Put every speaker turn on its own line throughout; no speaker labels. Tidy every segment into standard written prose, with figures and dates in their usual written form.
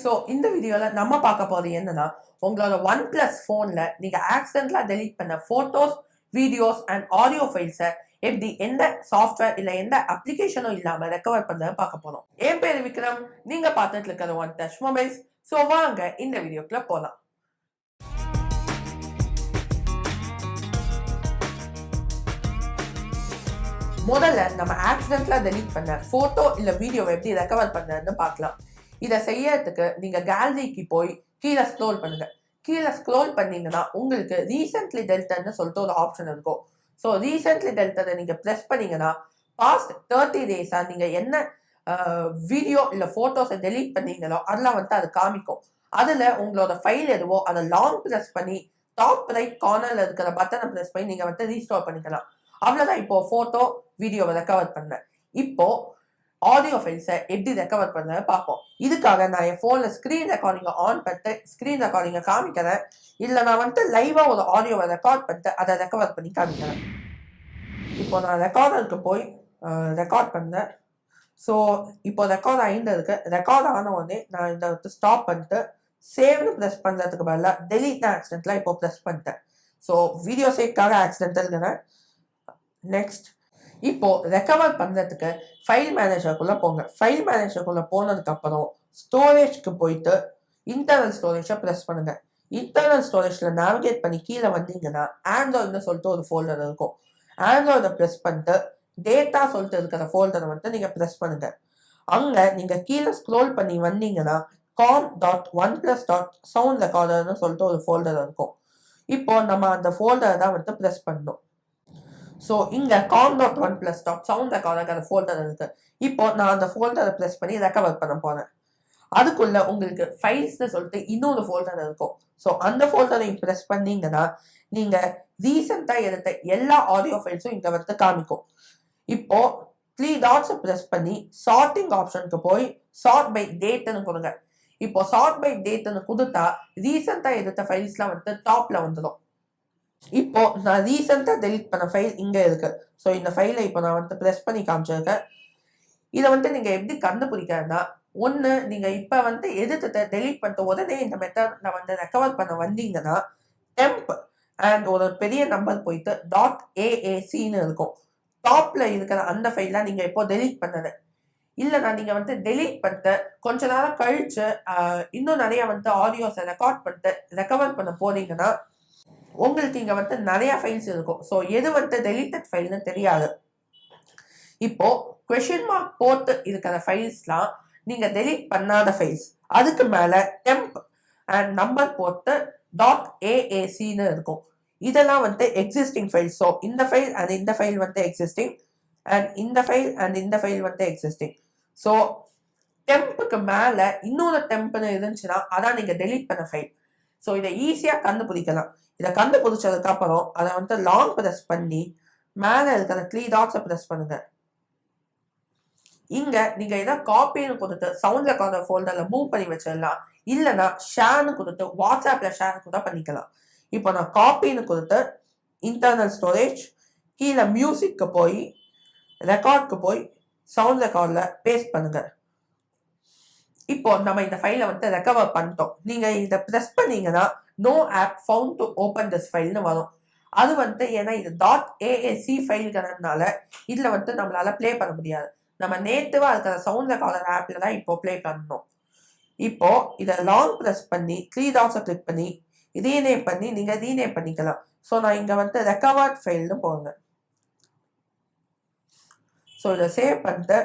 So இந்த வீடியோவில் நம்ம பார்க்க போகிறது என்னன்னா, உங்களோட OnePlus ஃபோனில் நீங்கள் ஆக்சிடென்ட்லாக டெலீட் பண்ண ஃபோட்டோஸ், வீடியோஸ் அண்ட் ஆடியோ ஃபைல்ஸை எப்படி எந்த சாஃப்ட்வேர் இல்லை எந்த அப்ளிகேஷனும் இல்லாமல் ரெக்கவர் பண்ணுறதை பார்க்க போகிறோம். என் பேர் விக்ரம், நீங்கள் பார்த்துட்டு இருக்கிற ஒன் டச் மொபைல்ஸ். ஸோ வாங்க இந்த வீடியோக்குள்ள போகலாம். முதல்ல நம்ம ஆக்சிடென்ட்ல டெலீட் பண்ண போட்டோ இல்ல வீடியோவை எப்படி ரெக்கவர் பண்றதுன்னு பார்க்கலாம். இதை செய்யறதுக்கு நீங்க கேலரிக்கு போய் கீழே ஸ்க்ரோல் பண்ணுங்க. கீழே ஸ்க்ரோல் பண்ணீங்கன்னா உங்களுக்கு ரீசென்ட்லி டெலிட்டட்னு சொல்லிட்டு ஒரு ஆப்ஷன் இருக்கும். ஸோ ரீசென்ட்லி டெலிட்டடை நீங்க ப்ரெஸ் பண்ணீங்கன்னா பாஸ்ட் 30 டேஸா நீங்க என்ன வீடியோ இல்ல போட்டோஸை டெலீட் பண்ணீங்களோ அதெல்லாம் அது காமிக்கும். அதுல உங்களோட ஃபைல் எதுவோ அதை லாங் ப்ரெஸ் பண்ணி டாப் ரைட் கார்னர்ல இருக்கிற பட்டனை ப்ரெஸ் பண்ணி நீங்க ரீஸ்டோர் பண்ணிக்கலாம். அவ்வளவுதான். இப்போ போட்டோ வீடியோவை ரெக்கவர் பண்ணேன். இப்போ ஆடியோ ஃபைல்ஸை எப்படி ரெக்கவர் பண்ண பார்ப்போம். இதுக்காக நான் என் ஃபோன்ல ஸ்கிரீன் ரெக்கார்டிங்கை ஆன் பண்ணிட்டு ஸ்கிரீன் ரெக்கார்டிங்கை காமிக்கிறேன். இல்லை நான் லைவா ஒரு ஆடியோவை ரெக்கார்ட் பண்ணிட்டு அதை ரெக்கவர் பண்ணி காமிக்கிறேன். இப்போ நான் ரெக்கார்டருக்கு போய் ரெக்கார்ட் பண்ணேன். ஸோ இப்போ ரெக்கார்ட் ஆகிட்டு இருக்கு. ரெக்கார்ட் ஆன உடனே நான் இதை ஸ்டாப் பண்ணிட்டு சேவ்னு ப்ரெஸ் பண்ணுறதுக்கு பதிலாக டெலீட் ஆக்சிடென்ட்லாம் இப்போ ப்ரெஸ் பண்ணிட்டேன். ஸோ வீடியோ சேவ்க்காக ஆக்சிடென்டல்ங்கிறேன். நெக்ஸ்ட் இப்போ ரெக்கவர் பண்றதுக்கு ஃபைல் மேனேஜருக்குள்ள போங்க. ஃபைல் மேனேஜருக்குள்ள போனதுக்கு அப்புறம் ஸ்டோரேஜ்க்கு போயிட்டு இன்டர்னல் ஸ்டோரேஜை ப்ரெஸ் பண்ணுங்க. இன்டர்னல் ஸ்டோரேஜ்ல நேவிகேட் பண்ணி கீழே வந்தீங்கன்னா ஆண்ட்ராய்டுன்னு சொல்லிட்டு ஒரு ஃபோல்டர் இருக்கும். ஆண்ட்ராய்டை ப்ரெஸ் பண்ணிட்டு டேட்டா சொல்லிட்டு இருக்கிற ஃபோல்டரை நீங்க ப்ரெஸ் பண்ணுங்க. அங்க நீங்க கீழே ஸ்க்ரோல் பண்ணி வந்தீங்கன்னா com.oneplus.sound recorderன்னு சொல்லிட்டு ஒரு ஃபோல்டர் இருக்கும். இப்போ நம்ம அந்த ஃபோல்டரை தான் ப்ரெஸ் பண்ணணும். ஸோ இங்கே com.oneplus.sound recorder ஃபோல்டர் இருக்கு. இப்போ நான் அந்த ஃபோல்டரை ப்ரெஸ் பண்ணி ரெக்கவர் பண்ண போறேன். அதுக்குள்ள உங்களுக்கு ஃபைல்ஸ்னு சொல்லிட்டு இன்னொரு ஃபோல்டர் இருக்கும். ஸோ அந்த ஃபோல்டரையும் ப்ரெஸ் பண்ணீங்கன்னா நீங்க ரீசெண்டா எடுத்த எல்லா ஆடியோ ஃபைல்ஸும் இங்க காமிக்கும். இப்போ 3 டாட்ஸை ப்ரெஸ் பண்ணி சார்ட்டிங் ஆப்ஷனுக்கு போய் சார்ட் பை டேட்னு கொடுங்க. இப்போ சார்ட் பை டேட்னு கொடுத்தா ரீசெண்டா எடுத்த ஃபைல்ஸ்லாம் டாப்ல வந்துடும். இப்போ நான் ரீசெண்டா டெலிட் பண்ண ஃபைல் இங்க இருக்கு. ஸோ இந்த ஃபைலை இப்போ நான் ப்ரெஸ் பண்ணி காமிச்சிருக்கேன். இதை நீங்க எப்படி கண்டுபிடிக்கிறதுனா, ஒன்று நீங்க இப்போ எடுத்துட்டு டெலிட் பண்ணிட்டு உடனே இந்த மெத்தட்ல ரெக்கவர் பண்ண வந்தீங்கன்னா டெம்ப் அண்ட் ஒரு பெரிய நம்பர் போயிட்டு .aac இருக்கும். டாப்ல இருக்கிற அந்த ஃபைல்லாம் நீங்க இப்போ டெலிட் பண்ணது இல்லைனா நீங்க டெலிட் பண்ணிட்டு கொஞ்ச நேரம் கழிச்சு இன்னும் நிறைய ஆடியோஸை ரெக்கார்ட் பண்ணிட்டு ரெக்கவர் பண்ண போனீங்கன்னா உங்களுக்கு இங்க நிறைய ஃபைல்ஸ் இருக்கும். ஸோ எது டெலிட்டட் ஃபைல்னு தெரியாது. இப்போ கொஸ்டின் மார்க் போட்டு இருக்கிற ஃபைல்ஸ்லாம் நீங்க டெலிட் பண்ணாத ஃபைல்ஸ். அதுக்கு மேல டெம்ப் அண்ட் நம்பர் போட்டு .aacன்னு இருக்கும். இதெல்லாம் எக்ஸிஸ்டிங் ஃபைல்ஸ். ஸோ இந்த ஃபைல் அண்ட் இந்த ஃபைல் எக்ஸிஸ்டிங் அண்ட் இந்த ஃபைல் அண்ட் இந்த ஃபைல் எக்ஸிஸ்டிங். ஸோ டெம்புக்கு மேல இன்னொரு டெம்ப்னு இருந்துச்சுன்னா அதான் நீங்க டெலிட் பண்ண ஃபைல். ஸோ இதை ஈஸியா கண்டுபிடிக்கலாம். இதை கண்டுபிடிச்சதுக்கு அப்புறம் அதை லாங் ப்ரெஸ் பண்ணி மேல இருக்கிற 3 டாட்ஸை ப்ரெஸ் பண்ணுங்க. இங்க நீங்க இதை காப்பின்னு கொடுத்து சவுண்ட் ரெக்கார்டர் ஃபோல்டர்ல மூவ் பண்ணி வச்சிடலாம். இல்லைன்னா ஷேர்னு கொடுத்து வாட்ஸ்அப்ல ஷேர் கூட பண்ணிக்கலாம். இப்போ நான் காப்பின்னு கொடுத்து இன்டர்னல் ஸ்டோரேஜ் கீழே மியூசிக்கு போய் ரெக்கார்டுக்கு போய் சவுண்ட் ரெக்கார்ட்ல பேஸ்ட் பண்ணுங்க. இப்போ நம்ம இந்த ஃபைலை ரெக்கவர் பண்ணிட்டோம். நீங்க இதை ப்ரெஸ் பண்ணீங்கன்னா no app found to open this ஃபைல்னு வரும். அது ஏன்னா இது .aac ஃபைல்கிறதுனால இதுல நம்மளால ப்ளே பண்ண முடியாது. நம்ம நேட்டிவா இருக்கிற சவுண்ட் ரெக்கார்டர் ஆப்ல தான் இப்போ ப்ளே பண்ணணும். இப்போ இதை லாங் ப்ரெஸ் பண்ணி 3 டாட்ஸை கிளிக் பண்ணி ரீநேம் பண்ணி நீங்க ரீநேம் பண்ணிக்கலாம். ஸோ நான் இங்க ரெக்கவர்ட் ஃபைல்னு போங்க. ஸோ இதை சேவ் பண்ணிட்டு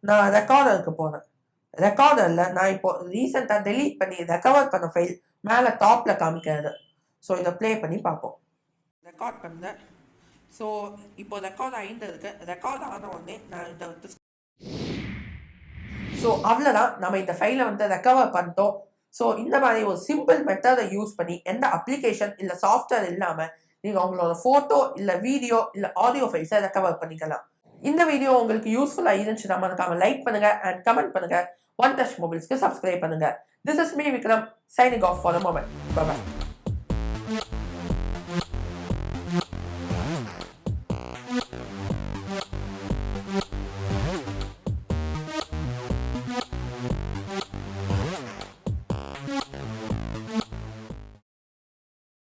நான் ரெக்கார்டருக்கு போனேன். ரெக்கார்டர்ல நான் இப்போ ரீசெண்டா டெலீட் பண்ணி ரெக்கவர் பண்ண ஃபைல் மேல டாப்ல காமிக்கிறது. ஸோ இதை ப்ளே பண்ணி பார்ப்போம். ரெக்கார்ட் பண்ணேன். ஸோ இப்போ ரெக்கார்ட் ஆகிட்டு இருக்கு. ரெக்கார்ட் ஆன உடனே நான் இதை ஸோ அவ்வளோதான். நம்ம இந்த ஃபைலை ரெக்கவர் பண்ணிட்டோம். ஸோ இந்த மாதிரி ஒரு சிம்பிள் மெத்தடை யூஸ் பண்ணி எந்த அப்ளிகேஷன் இல்லை சாஃப்ட்வேர் இல்லாமல் நீங்கள் உங்களோட ஃபோட்டோ இல்லை வீடியோ இல்லை ஆடியோ ஃபைல்ஸை ரெக்கவர் பண்ணிக்கலாம். இந்த வீடியோ உங்களுக்கு யூஸ்ஃபுல்லாக இருந்துச்சுன்னா மறக்காம லைக் பண்ணுங்க அண்ட் கமெண்ட் பண்ணுங்க. ஒன் டச் மொபைல்ஸ்க்கு சப்ஸ்கிரைப் பண்ணுங்க. This is me Vikram signing off for the moment. Bye bye.